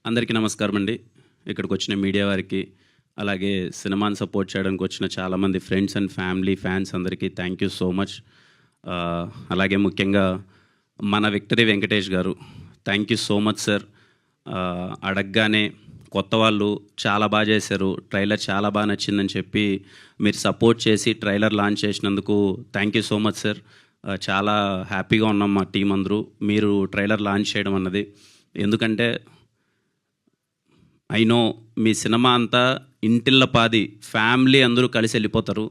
అందరికీ నమస్కారం అండి. ఇక్కడికి వచ్చిన మీడియా వారికి, అలాగే సినిమాని సపోర్ట్ చేయడానికి వచ్చిన చాలామంది ఫ్రెండ్స్ అండ్ ఫ్యామిలీ ఫ్యాన్స్ అందరికీ థ్యాంక్ యూ సో మచ్. అలాగే ముఖ్యంగా మన విక్టరీ వెంకటేష్ గారు, thank you so much sir. అడగగానే కొత్త వాళ్ళు చాలా బాగా చేశారు, ట్రైలర్ చాలా బాగా నచ్చిందని చెప్పి మీరు సపోర్ట్ చేసి ట్రైలర్ లాంచ్ చేసినందుకు thank you so much sir. చాలా హ్యాపీగా ఉన్నాం మా టీం అందరూ మీరు ట్రైలర్ లాంచ్ చేయడం అన్నది. ఎందుకంటే ఐ నో మీ సినిమా అంతా ఇంటిల్లపాది ఫ్యామిలీ అందరూ కలిసి వెళ్ళిపోతారు.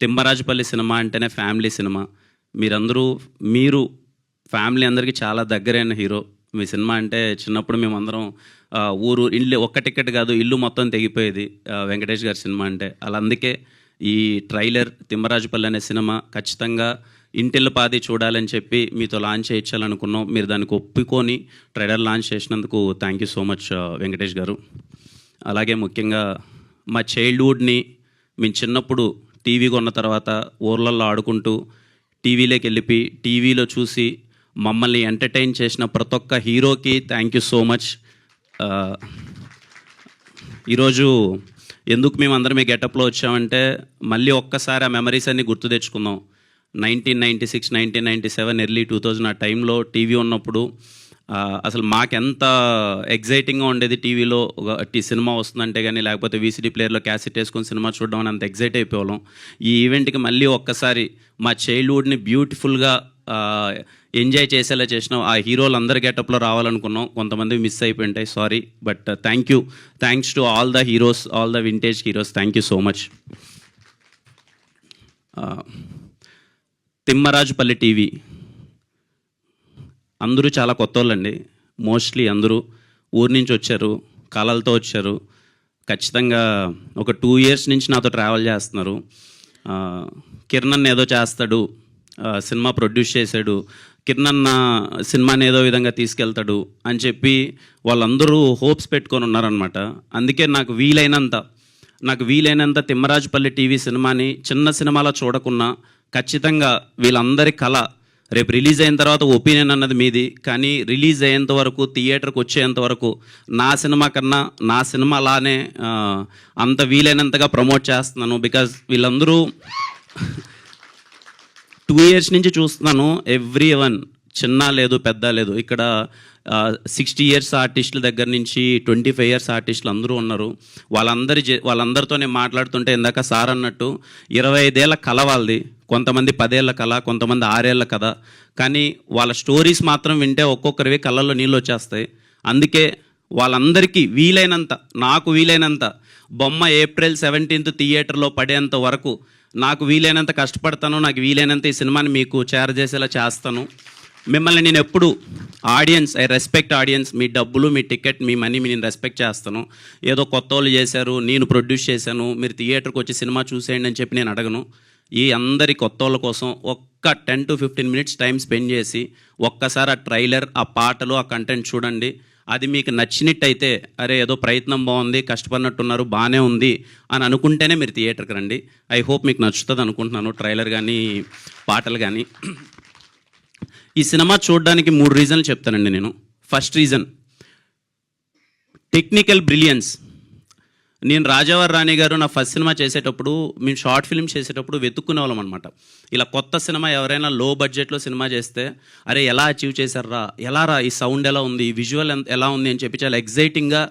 తిమ్మరాజుపల్లి సినిమా అంటేనే ఫ్యామిలీ సినిమా. మీరు ఫ్యామిలీ అందరికీ చాలా దగ్గరైన హీరో. మీ సినిమా అంటే చిన్నప్పుడు మేమందరం ఇల్లు ఒక్క టికెట్ కాదు ఇల్లు మొత్తం తెగిపోయేది వెంకటేష్ గారి సినిమా అంటే. అలా అందుకే ఈ ట్రైలర్ తిమ్మరాజుపల్లి అనే సినిమా ఖచ్చితంగా ఇంటిల్లపాది చూడాలని చెప్పి మీతో లాంచ్ చేయించాలనుకున్నాం. మీరు దానికి ఒప్పుకొని ట్రైలర్ లాంచ్ చేసినందుకు thank you so much Venkatesh గారు. అలాగే ముఖ్యంగా మా చైల్డ్హుడ్ని మేము చిన్నప్పుడు టీవీ కొన్న తర్వాత ఊర్లలో ఆడుకుంటూ టీవీలోకి వెళ్ళి టీవీలో చూసి మమ్మల్ని ఎంటర్టైన్ చేసిన ప్రతి ఒక్క హీరోకి థ్యాంక్ యూ సో మచ్. ఈరోజు ఎందుకు మేము అందరం మీ గెటప్లో వచ్చామంటే మళ్ళీ ఒక్కసారి ఆ మెమరీస్ అన్నీ గుర్తు తెచ్చుకుందాం. 1996, 1997, ఎర్లీ 2000 ఆ టైంలో టీవీ ఉన్నప్పుడు అసలు మాకెంత ఎగ్జైటింగ్గా ఉండేది. టీవీలో ఒక సినిమా వస్తుందంటే కానీ, లేకపోతే వీసీడీ ప్లేయర్లో క్యాసెట్ వేసుకొని సినిమా చూడడం అని అంత ఎగ్జైట్ అయిపోవాళ్ళం. ఈ ఈవెంట్కి మళ్ళీ ఒక్కసారి మా చైల్డ్హుడ్ని బ్యూటిఫుల్గా ఎంజాయ్ చేసేలా చేసినాం. ఆ హీరోలు అందరి గెటప్లో రావాలనుకున్నాం, కొంతమంది మిస్ అయిపోయి ఉంటాయి, sorry. But thanks to all the heroes, all the vintage heroes, thank you so much. Thimmarajupalli TV అందరూ చాలా కొత్త వాళ్ళండి. మోస్ట్లీ అందరూ ఊరి నుంచి వచ్చారు, కళలతో వచ్చారు. ఖచ్చితంగా ఒక 2 years నుంచి నాతో ట్రావెల్ చేస్తున్నారు. కిరణ్ ఏదో చేస్తాడు, సినిమా ప్రొడ్యూస్ చేశాడు, కిరణ్ సినిమాని ఏదో విధంగా తీసుకెళ్తాడు అని చెప్పి వాళ్ళందరూ హోప్స్ పెట్టుకొని ఉన్నారనమాట. అందుకే నాకు వీలైనంత తిమ్మరాజుపల్లి టీవీ సినిమాని చిన్న సినిమాలో చూడకున్నా ఖచ్చితంగా వీళ్ళందరి కళ రేపు రిలీజ్ అయిన తర్వాత ఒపీనియన్ అన్నది మీది, కానీ రిలీజ్ అయ్యేంత వరకు థియేటర్కి వచ్చేంత వరకు నా సినిమా కన్నా నా సినిమా అలానే అంత వీలైనంతగా ప్రమోట్ చేస్తున్నాను. బికాజ్ వీళ్ళందరూ 2 years నుంచి చూస్తున్నాను. ఎవ్రీ వన్, చిన్న లేదు పెద్ద లేదు, ఇక్కడ 60 years ఆర్టిస్టుల దగ్గర నుంచి 25 years ఆర్టిస్టులు అందరూ ఉన్నారు. వాళ్ళందరితో నేను మాట్లాడుతుంటే ఇందాక సార్ అన్నట్టు 25 ఏళ్ల కళ వాళ్ళది, కొంతమంది 10 ఏళ్ల కళ, కొంతమంది 6 ఏళ్ల కథ. కానీ వాళ్ళ స్టోరీస్ మాత్రం వింటే ఒక్కొక్కరివి కళ్ళల్లో నీళ్ళు వచ్చేస్తాయి. అందుకే వాళ్ళందరికీ నాకు వీలైనంత బొమ్మ April 17th థియేటర్లో పడేంత వరకు నాకు వీలైనంత కష్టపడతాను. నాకు వీలైనంత ఈ సినిమాని మీకు చేరజేసేలా చేస్తాను. మిమ్మల్ని నేను ఎప్పుడు ఐ రెస్పెక్ట్ ఆడియన్స్. మీ డబ్బులు, మీ టికెట్, మీ మనీ నేను రెస్పెక్ట్ చేస్తాను. ఏదో కొత్త వాళ్ళు చేశారు, నేను ప్రొడ్యూస్ చేశాను, మీరు థియేటర్కి వచ్చి సినిమా చూసేయండి అని చెప్పి నేను అడగను. ఈ అందరి కొత్త వాళ్ళ కోసం ఒక్క 10 to 15 minutes టైం స్పెండ్ చేసి ఒక్కసారి ఆ ట్రైలర్, ఆ పాటలు, ఆ కంటెంట్ చూడండి. అది మీకు నచ్చినట్టయితే అరే ఏదో ప్రయత్నం బాగుంది, కష్టపడినట్టున్నారు, బాగానే ఉంది అని అనుకుంటేనే మీరు థియేటర్కి రండి. ఐ హోప్ మీకు నచ్చుతుంది అనుకుంటున్నాను ట్రైలర్ కానీ పాటలు కానీ. ఈ సినిమా చూడడానికి 3 reasons చెప్తానండి నేను. First reason technical brilliance. నేను రాజావారి రాణి గారు నా ఫస్ట్ సినిమా చేసేటప్పుడు, మేము షార్ట్ ఫిల్మ్ చేసేటప్పుడు వెతుక్కునే వాళ్ళం అనమాట. ఇలా కొత్త సినిమా ఎవరైనా లో బడ్జెట్లో సినిమా చేస్తే అరే ఎలా అచీవ్ చేశారా, ఎలా రా, ఈ సౌండ్ ఎలా ఉంది, ఈ విజువల్ ఎలా ఉంది అని చెప్పి చాలా ఎగ్జైటింగ్గా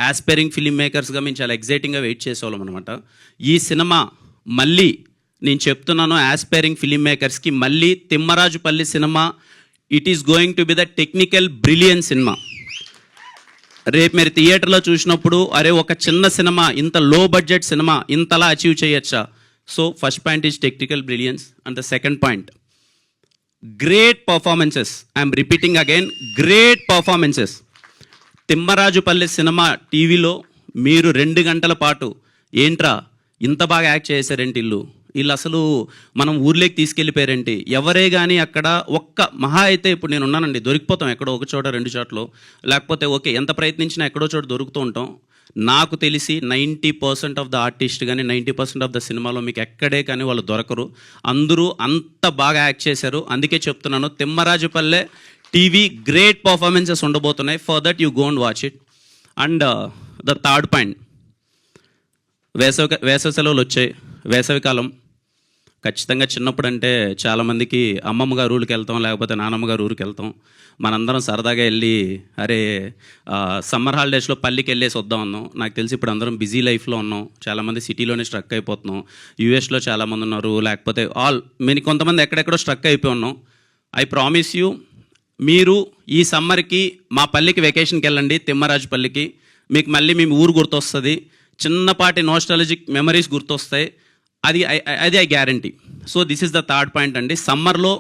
యాస్పైరింగ్ ఫిల్మ్ మేకర్స్గా మేము చాలా ఎగ్జైటింగ్గా వెయిట్ చేసేవాళ్ళం అనమాట. ఈ సినిమా మళ్ళీ నేను చెప్తున్నాను యాస్పైరింగ్ ఫిల్మ్ మేకర్స్కి, మళ్ళీ Thimmarajupalli cinema it is going to be the technical brilliance cinema. రేపు మీరు థియేటర్లో చూసినప్పుడు అరే ఒక చిన్న సినిమా, ఇంత లో బడ్జెట్ సినిమా ఇంతలా అచీవ్ చేయొచ్చా. So first point is technical brilliance. And the second point, great performances. I'm repeating again, great performances. Thimmarajupalli cinema టీవీలో మీరు 2 గంటల పాటు ఏంట్రా ఇంత బాగా యాక్ట్ చేశారేంటి, వీళ్ళు అసలు మనం ఊర్లోకి తీసుకెళ్ళిపోయారేంటి, ఎవరే కానీ అక్కడ ఒక్క మహా అయితే ఇప్పుడు నేను ఉన్నానండి, దొరికిపోతాం ఎక్కడో ఒక చోట 2 చోట్ల, లేకపోతే ఓకే ఎంత ప్రయత్నించినా ఎక్కడో చోట దొరుకుతూ ఉంటాం. నాకు తెలిసి 90% ఆఫ్ ద ఆర్టిస్ట్ కానీ 90% ఆఫ్ ద సినిమాలో మీకు ఎక్కడే కానీ వాళ్ళు దొరకరు. అందరూ అంత బాగా యాక్ట్ చేశారు. అందుకే చెప్తున్నాను తిమ్మరాజుపల్లె టీవీ గ్రేట్ పర్ఫార్మెన్సెస్ ఉండబోతున్నాయి. For that you go and watch it. And the third point, వేసవి సెలవులు వచ్చాయి. వేసవికాలం ఖచ్చితంగా చిన్నప్పుడు అంటే చాలామందికి అమ్మమ్మ గారు ఊరికి వెళ్తాం, లేకపోతే నానమ్మ గారు ఊరికి వెళ్తాం. మనందరం సరదాగా వెళ్ళి అరే సమ్మర్ హాలిడేస్లో పల్లికి వెళ్ళేసి వద్దాం అన్నాం. నాకు తెలిసి ఇప్పుడు అందరం బిజీ లైఫ్లో ఉన్నాం, చాలామంది సిటీలోనే స్ట్రక్ అయిపోతున్నాం. యూఎస్లో చాలామంది ఉన్నారు, లేకపోతే కొంతమంది ఎక్కడెక్కడో స్ట్రక్ అయిపోయి ఉన్నాం. ఐ ప్రామిస్ యూ, మీరు ఈ సమ్మర్కి మా పల్లికి వెకేషన్కి వెళ్ళండి, తిమ్మరాజుపల్లికి. మీకు మళ్ళీ మీ ఊరు గుర్తొస్తుంది, చిన్నపాటి నోస్టాలజిక్ మెమరీస్ గుర్తొస్తాయి. అది I guarantee. So this is the third point అండి. సమ్మర్లో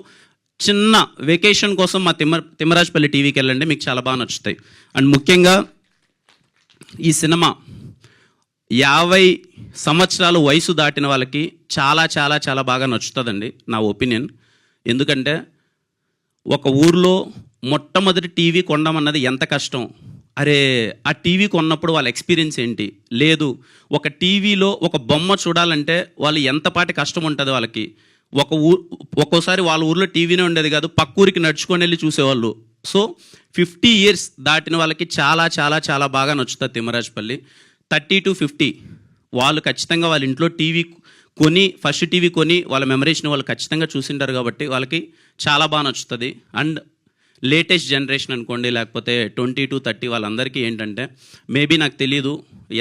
చిన్న వెకేషన్ కోసం మా తిమ్మరాజుపల్లి టీవీకి వెళ్ళండి, మీకు చాలా బాగా నచ్చుతాయి. అండ్ ముఖ్యంగా ఈ సినిమా 50 సంవత్సరాలు వయసు దాటిన వాళ్ళకి చాలా చాలా చాలా బాగా నచ్చుతుందండి, నా ఒపీనియన్. ఎందుకంటే ఒక ఊర్లో మొట్టమొదటి టీవీ కొనడం ఎంత కష్టం. అరే ఆ టీవీ కొన్నప్పుడు వాళ్ళ ఎక్స్పీరియన్స్ ఏంటి, లేదు ఒక టీవీలో ఒక బొమ్మ చూడాలంటే వాళ్ళు ఎంతపాటి కష్టం ఉంటుంది వాళ్ళకి. ఒక్కోసారి వాళ్ళ ఊర్లో టీవీనే ఉండేది కాదు, పక్క ఊరికి నడుచుకొని వెళ్ళి చూసేవాళ్ళు. సో 50 years దాటిన వాళ్ళకి చాలా చాలా చాలా బాగా నచ్చుతుంది తిమ్మరాజుపల్లి. 30 to 50 వాళ్ళు ఖచ్చితంగా వాళ్ళ ఇంట్లో టీవీ కొని, ఫస్ట్ టీవీ కొని వాళ్ళ మెమరీస్ని వాళ్ళు ఖచ్చితంగా చూసింటారు కాబట్టి వాళ్ళకి చాలా బాగా నచ్చుతుంది. అండ్ లేటెస్ట్ జనరేషన్ అనుకోండి, లేకపోతే 20 to 30 వాళ్ళందరికీ ఏంటంటే మేబీ నాకు తెలీదు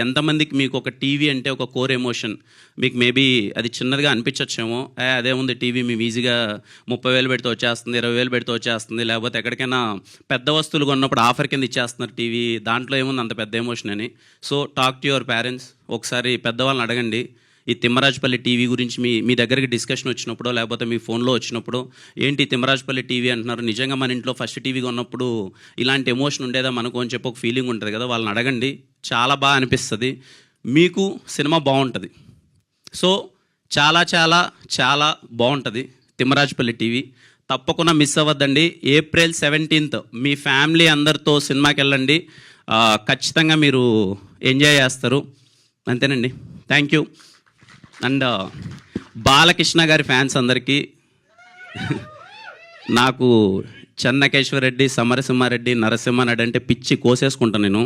ఎంతమందికి మీకు ఒక టీవీ అంటే ఒక కోర్ ఎమోషన్. మీకు మేబీ అది చిన్నదిగా అనిపించచ్చేమో, అదేముంది టీవీ మేము ఈజీగా 30,000 పెడితే వచ్చేస్తుంది, 20,000 పెడితే వచ్చేస్తుంది, లేకపోతే ఎక్కడికైనా పెద్ద వస్తువులు కొన్నప్పుడు ఆఫర్ కింద ఇచ్చేస్తున్నారు టీవీ, దాంట్లో ఏముంది అంత పెద్ద ఎమోషన్ అని. So talk to your parents, ఒకసారి పెద్దవాళ్ళని అడగండి. ఈ తిమ్మరాజుపల్లి టీవీ గురించి మీ దగ్గరికి డిస్కషన్ వచ్చినప్పుడు, లేకపోతే మీ ఫోన్లో వచ్చినప్పుడు ఏంటి తిమ్మరాజుపల్లి టీవీ అంటున్నారు, నిజంగా మన ఇంట్లో ఫస్ట్ టీవీ కొన్నప్పుడు ఇలాంటి ఎమోషన్ ఉండేదా మనకు అని చెప్పి ఒక ఫీలింగ్ ఉంటుంది కదా, వాళ్ళని అడగండి. చాలా బాగా అనిపిస్తుంది, మీకు సినిమా బాగుంటుంది. సో చాలా చాలా చాలా బాగుంటుంది తిమ్మరాజుపల్లి టీవీ. తప్పకుండా మిస్ అవ్వద్దండి. April 17th మీ ఫ్యామిలీ అందరితో సినిమాకి వెళ్ళండి, ఖచ్చితంగా మీరు ఎంజాయ్ చేస్తారు. అంతేనండి, థ్యాంక్ యూ. అండ్ బాలకృష్ణ గారి ఫ్యాన్స్ అందరికీ నాకు చెన్నకేశ్వరరెడ్డి, సమరసింహారెడ్డి, నరసింహారెడ్డి అంటే పిచ్చి కోసేసుకుంటాను నేను.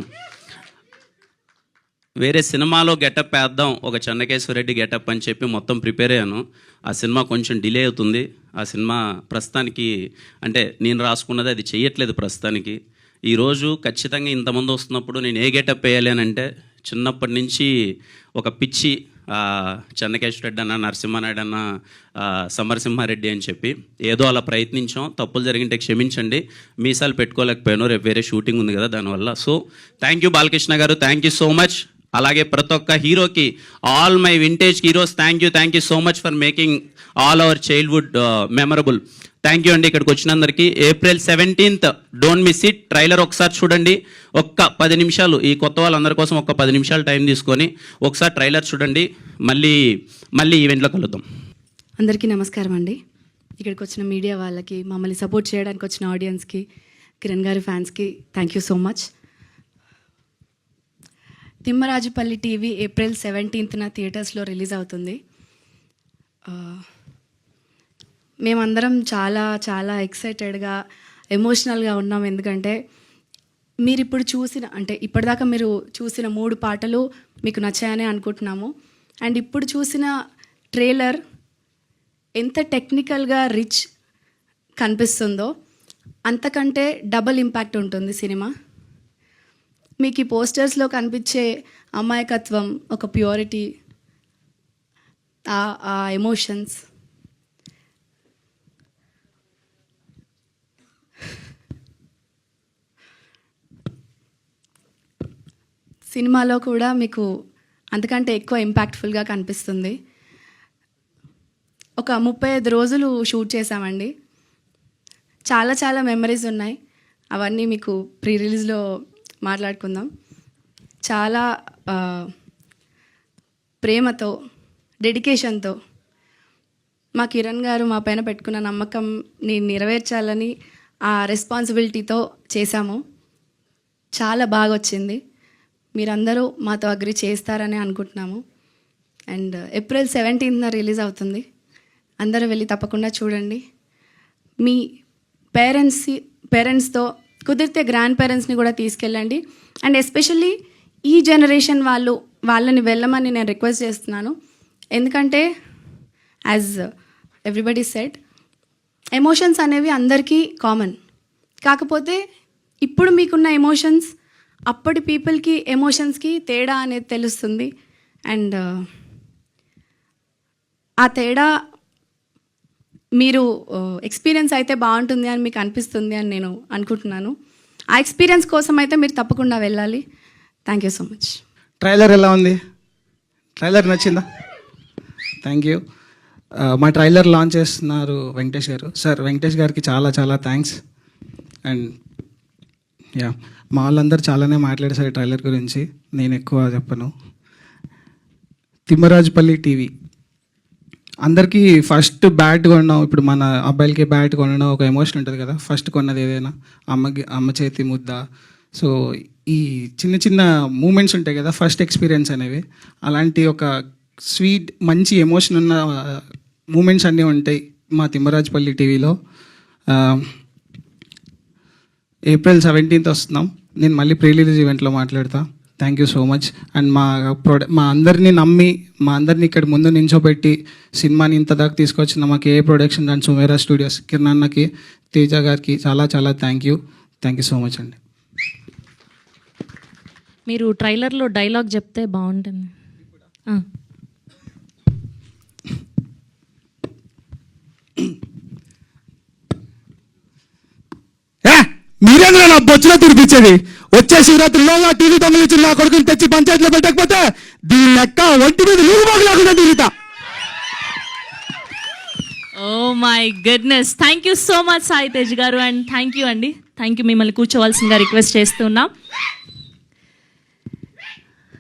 వేరే సినిమాలో గెటప్ వేద్దాం, ఒక చెన్నకేశ్వరరెడ్డి గెటప్ అని చెప్పి మొత్తం ప్రిపేర్ అయ్యాను. ఆ సినిమా కొంచెం డిలే అవుతుంది. ఆ సినిమా ప్రస్తుతానికి అంటే నేను రాసుకున్నది అది చెయ్యట్లేదు ప్రస్తుతానికి. ఈరోజు ఖచ్చితంగా ఇంతమంది వస్తున్నప్పుడు నేను ఏ గెటప్ వేయాలి అని అంటే, చిన్నప్పటి నుంచి ఒక పిచ్చి చెన్నకేశ్వరరెడ్డి అన్న, నరసింహారెడ్డి అన్న, సమరసింహారెడ్డి అని చెప్పి ఏదో అలా ప్రయత్నించాం. తప్పులు జరిగింటే క్షమించండి, మీసాలు పెట్టుకోలేకపోయాను, రేపు వేరే షూటింగ్ ఉంది కదా దానివల్ల. సో థ్యాంక్ యూ బాలకృష్ణ గారు, థ్యాంక్ యూ సో మచ్. అలాగే ప్రతి ఒక్క హీరోకి, all my vintage heroes, thank you so much for making all our childhood memorable. Thank you అండి ఇక్కడికి వచ్చినందరికీ. April 17th don't miss it. Trailer ఒకసారి చూడండి, ఒక్క 10 నిమిషాలు, ఈ కొత్త వాళ్ళందరి కోసం ఒక 10 నిమిషాలు టైం తీసుకొని ఒకసారి ట్రైలర్ చూడండి. మళ్ళీ ఈవెంట్లో కలుద్దాం. అందరికీ నమస్కారం అండి. ఇక్కడికి వచ్చిన మీడియా వాళ్ళకి, మమ్మల్ని సపోర్ట్ చేయడానికి వచ్చిన ఆడియన్స్కి, కిరణ్ గారి ఫ్యాన్స్కి thank you so much. Thimmarajupalli TV April 17th థియేటర్స్లో రిలీజ్ అవుతుంది. మేమందరం చాలా చాలా ఎక్సైటెడ్గా, ఎమోషనల్గా ఉన్నాం. ఎందుకంటే మీరు ఇప్పుడు ఇప్పటిదాకా మీరు చూసిన 3 పాటలు మీకు నచ్చాయని అనుకుంటున్నాము. అండ్ ఇప్పుడు చూసిన ట్రైలర్ ఎంత టెక్నికల్గా రిచ్ కనిపిస్తుందో అంతకంటే డబల్ ఇంపాక్ట్ ఉంటుంది సినిమా. మీకు ఈ పోస్టర్స్లో కనిపించే అమాయకత్వం, ఒక ప్యూరిటీ, ఆ ఎమోషన్స్ సినిమాలో కూడా మీకు అంతకంటే ఎక్కువ ఇంపాక్ట్ఫుల్గా కనిపిస్తుంది. ఒక 35 రోజులు షూట్ చేసామండి. చాలా చాలా మెమరీస్ ఉన్నాయి, అవన్నీ మీకు ప్రీ రిలీజ్లో మాట్లాడుకుందాం. చాలా ప్రేమతో, డెడికేషన్తో మా కిరణ్ గారు మా పైన పెట్టుకున్న నమ్మకంని నెరవేర్చాలని ఆ రెస్పాన్సిబిలిటీతో చేశాము. చాలా బాగా వచ్చింది. మీరందరూ మాతో అగ్రి చేస్తారని అనుకుంటున్నాము. అండ్ April 17th రిలీజ్ అవుతుంది. అందరూ వెళ్ళి తప్పకుండా చూడండి. మీ పేరెంట్స్తో కుదిరితే గ్రాండ్ పేరెంట్స్ని కూడా తీసుకెళ్ళండి. అండ్ ఎస్పెషల్లీ ఈ జనరేషన్ వాళ్ళని వెళ్ళమని నేను రిక్వెస్ట్ చేస్తున్నాను. ఎందుకంటే యాజ్ ఎవ్రీబడి సెడ్, ఎమోషన్స్ అనేవి అందరికీ కామన్. కాకపోతే ఇప్పుడు మీకున్న ఎమోషన్స్ అప్పటి పీపుల్కి ఎమోషన్స్కి తేడా అనేది తెలుస్తుంది. అండ్ ఆ తేడా మీరు ఎక్స్పీరియన్స్ అయితే బాగుంటుంది అని మీకు అనిపిస్తుంది అని నేను అనుకుంటున్నాను. ఆ ఎక్స్పీరియన్స్ కోసం అయితే మీరు తప్పకుండా వెళ్ళాలి. Thank you so much. Trailer ఎలా ఉంది? ట్రైలర్ నచ్చిందా? Thank you. మా ట్రైలర్ లాంచ్ చేస్తున్నారు వెంకటేష్ గారు. సార్, వెంకటేష్ గారికి చాలా చాలా థ్యాంక్స్. అండ్ యా, మా వాళ్ళందరూ చాలానే మాట్లాడేశారు ట్రైలర్ గురించి, నేను ఎక్కువ చెప్పను. తిమ్మరాజుపల్లి టీవీ అందరికీ ఫస్ట్ బ్యాట్ కొనడం, ఇప్పుడు మన అబ్బాయిలకి బ్యాట్ కొనడం ఒక ఎమోషన్ ఉంటుంది కదా. ఫస్ట్ కొన్నది ఏదైనా అమ్మ చేతి ముద్ద. సో ఈ చిన్న చిన్న మూమెంట్స్ ఉంటాయి కదా, ఫస్ట్ ఎక్స్పీరియన్స్ అనేవి. అలాంటి ఒక స్వీట్ మంచి ఎమోషన్ ఉన్న మూమెంట్స్ అన్నీ ఉంటాయి మా తిమ్మరాజుపల్లి టీవీలో. April 17th వస్తున్నాం. నేను మళ్ళీ ప్రీ రిలీజ్ ఈవెంట్లో మాట్లాడతా. Thank you so much. And మా అందరినీ నమ్మి, మా అందరినీ ఇక్కడ ముందు నించోబెట్టి సినిమాని ఇంత దాకా తీసుకొచ్చిన మా KA production and Sumera studios, Kiran అన్నకి, తేజ గారికి చాలా చాలా థ్యాంక్ యూ సో మచ్ అండి. మీరు ట్రైలర్లో డైలాగ్ చెప్తే బాగుంటుంది. మీరేంద్ర నా బొచ్చులో తినిపించేది? వచ్చే శివరాత్రిలో నా టీవీ దొంగలిచ్చి నా కొడుకుని తెచ్చి పంచాయతీలో పెట్టకపోతే దీని లెక్క ఒంటి మీద నువ్వు బాగులేకుండా తిరుగుతా. Oh my goodness. Thank you so much Sai Tej గారు. అండ్ థ్యాంక్ యూ అండి. Thank you. మిమ్మల్ని కూర్చోవలసిందిగా రిక్వెస్ట్ చేస్తున్నాం.